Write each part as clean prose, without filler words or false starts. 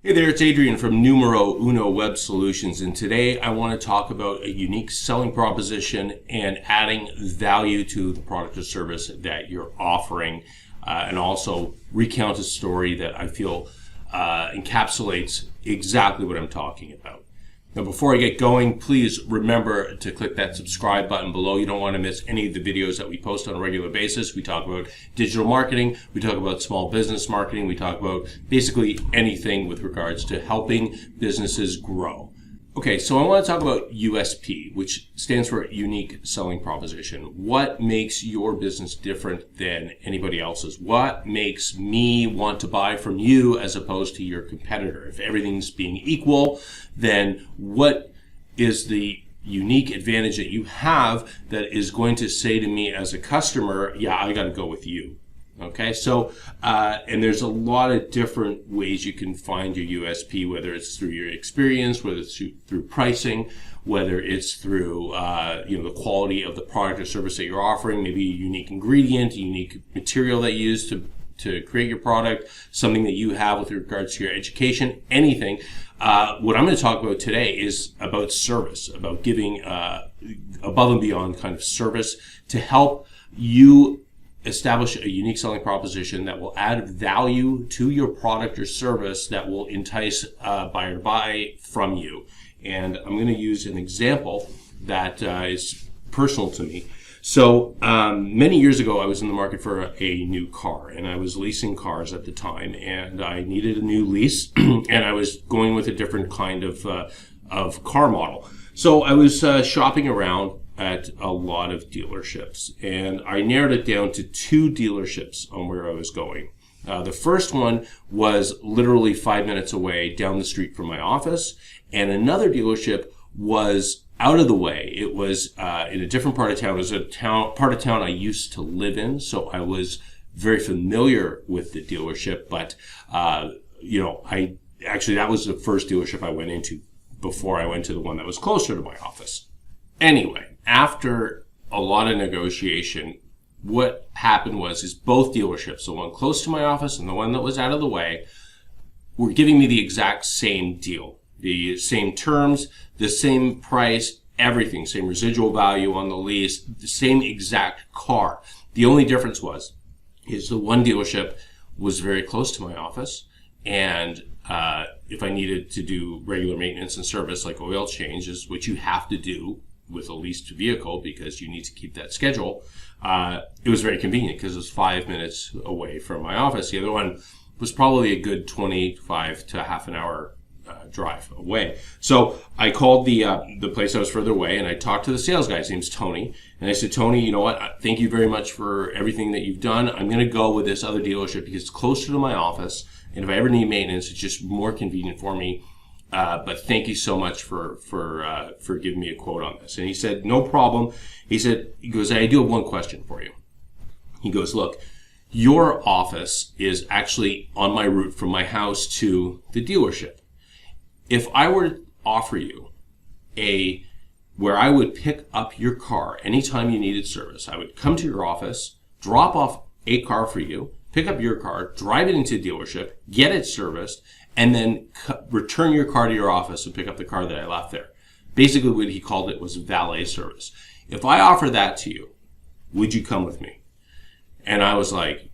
Hey there, it's Adrian from Numero Web Solutions, and today I want to talk about a unique selling proposition and adding value to the product or service that you're offering, and also recount a story that I feel encapsulates exactly what I'm talking about. Now, before I get going, please remember to click that subscribe button below. You don't want to miss any of the videos that we post on a regular basis. We talk about digital marketing. We talk about small business marketing. We talk about basically anything with regards to helping businesses grow. Okay, so I want to talk about USP, which stands for Unique Selling Proposition. What makes your business different than anybody else's? What makes me want to buy from you as opposed to your competitor? If everything's being equal, then what is the unique advantage that you have that is going to say to me as a customer, yeah, I got to go with you? Okay, so, and there's a lot of different ways you can find your USP, whether it's through your experience, whether it's through pricing, whether it's through, the quality of the product or service that you're offering, maybe a unique ingredient, a unique material that you use to create your product, something that you have with regards to your education, anything. What I'm going to talk about today is about service, about giving above and beyond kind of service to help you establish a unique selling proposition that will add value to your product or service that will entice a buyer to buy from you. And I'm going to use an example that is personal to me. So many years ago, I was in the market for a new car, and I was leasing cars at the time, and I needed a new lease, and I was going with a different kind of car model. So I was shopping around at a lot of dealerships, and I narrowed it down to two dealerships on where I was going. The first one was literally 5 minutes away down the street from my office, and another dealership was out of the way. It was in a different part of town. It was a part of town I used to live in, so I was very familiar with the dealership, but that was the first dealership I went into before I went to the one that was closer to my office. Anyway, after a lot of negotiation, what happened was both dealerships, the one close to my office and the one that was out of the way, were giving me the exact same deal. The same terms, the same price, everything, same residual value on the lease, the same exact car. The only difference is the one dealership was very close to my office, and if I needed to do regular maintenance and service like oil changes, which you have to do with a leased vehicle because you need to keep that schedule, it was very convenient because it was 5 minutes away from my office. The other one was probably a good 25 to half an hour drive away. So I called the place that was further away, and I talked to the sales guy. His name's Tony. And I said, Tony, you know what? Thank you very much for everything that you've done. I'm going to go with this other dealership because it's closer to my office, and if I ever need maintenance, it's just more convenient for me. But thank you so much for giving me a quote on this. And he said, no problem. He goes, I do have one question for you. He goes, look, your office is actually on my route from my house to the dealership. If I were to offer you where I would pick up your car anytime you needed service, I would come to your office, drop off a car for you, pick up your car, drive it into a dealership, get it serviced, and then return your car to your office and pick up the car that I left there. Basically, what he called it was valet service. If I offer that to you, would you come with me? And I was like,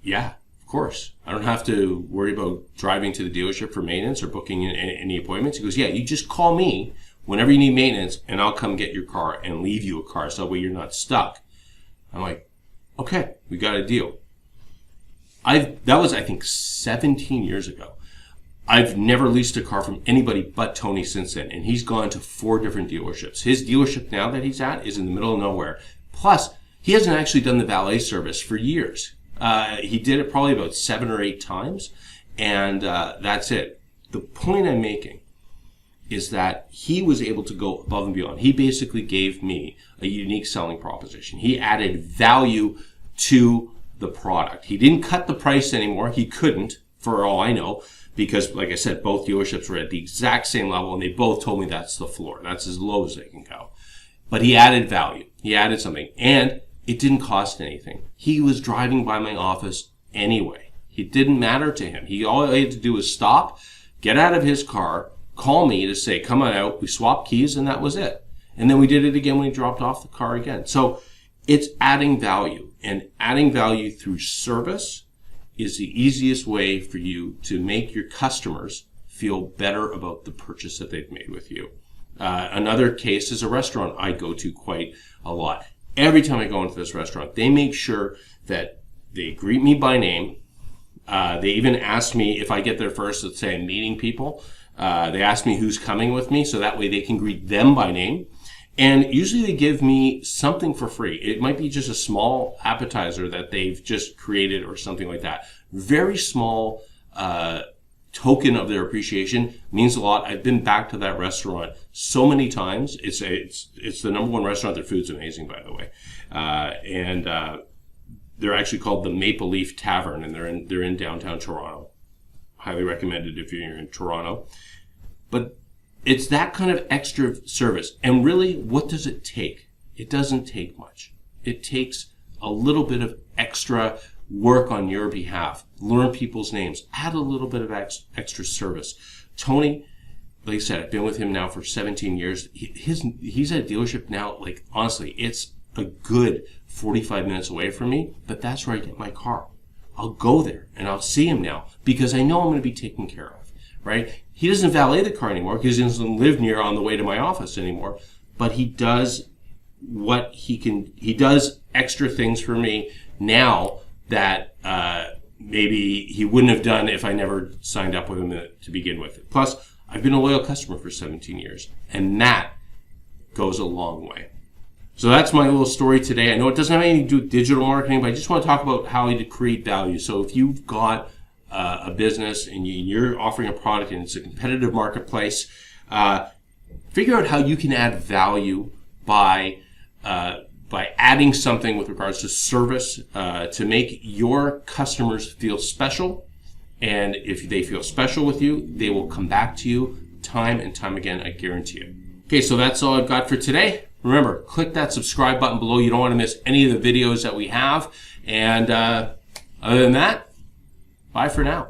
yeah, of course. I don't have to worry about driving to the dealership for maintenance or booking any appointments. He goes, yeah, you just call me whenever you need maintenance, and I'll come get your car and leave you a car so that way you're not stuck. I'm like, okay, we got a deal. That was, I think, 17 years ago. I've never leased a car from anybody but Tony since then, and he's gone to 4 different dealerships. His dealership now that he's at is in the middle of nowhere. Plus, he hasn't actually done the valet service for years. He did it probably about 7 or 8 times, and that's it. The point I'm making is that he was able to go above and beyond. He basically gave me a unique selling proposition. He added value to the product. He didn't cut the price anymore. He couldn't, for all I know, because, like I said, both dealerships were at the exact same level, and they both told me that's the floor. That's as low as they can go. But he added value. He added something, and it didn't cost anything. He was driving by my office anyway. It didn't matter to him. All he had to do was stop, get out of his car, call me to say, come on out. We swapped keys, and that was it. And then we did it again when he dropped off the car again. So it's adding value, and adding value through service is the easiest way for you to make your customers feel better about the purchase that they've made with you. Another case is a restaurant I go to quite a lot. Every time I go into this restaurant, they make sure that they greet me by name. They even ask me if I get there first, let's say I'm meeting people. They ask me who's coming with me, so that way they can greet them by name. And usually they give me something for free. It might be just a small appetizer that they've just created or something like that. Very small token of their appreciation means a lot. I've been back to that restaurant so many times. It's the #1 restaurant. Their food's amazing, by the way. They're actually called the Maple Leaf Tavern, and they're in downtown Toronto. Highly recommended if you're in Toronto. But it's that kind of extra service. And really, what does it take? It doesn't take much. It takes a little bit of extra work on your behalf. Learn people's names. Add a little bit of extra service. Tony, like I said, I've been with him now for 17 years. He's at a dealership now, like, honestly, it's a good 45 minutes away from me, but that's where I get my car. I'll go there and I'll see him now because I know I'm going to be taken care of, right? He doesn't valet the car anymore because he doesn't live near on the way to my office anymore, but he does what he can. He does extra things for me now that maybe he wouldn't have done if I never signed up with him to begin with. Plus, I've been a loyal customer for 17 years, and that goes a long way. So that's my little story today. I know it doesn't have anything to do with digital marketing, but I just want to talk about how to create value. So if you've got a business and you're offering a product and it's a competitive marketplace, figure out how you can add value by adding something with regards to service to make your customers feel special. And if they feel special with you, they will come back to you time and time again, I guarantee it. Okay, so that's all I've got for today. Remember, click that subscribe button below. You don't want to miss any of the videos that we have. And other than that, bye for now.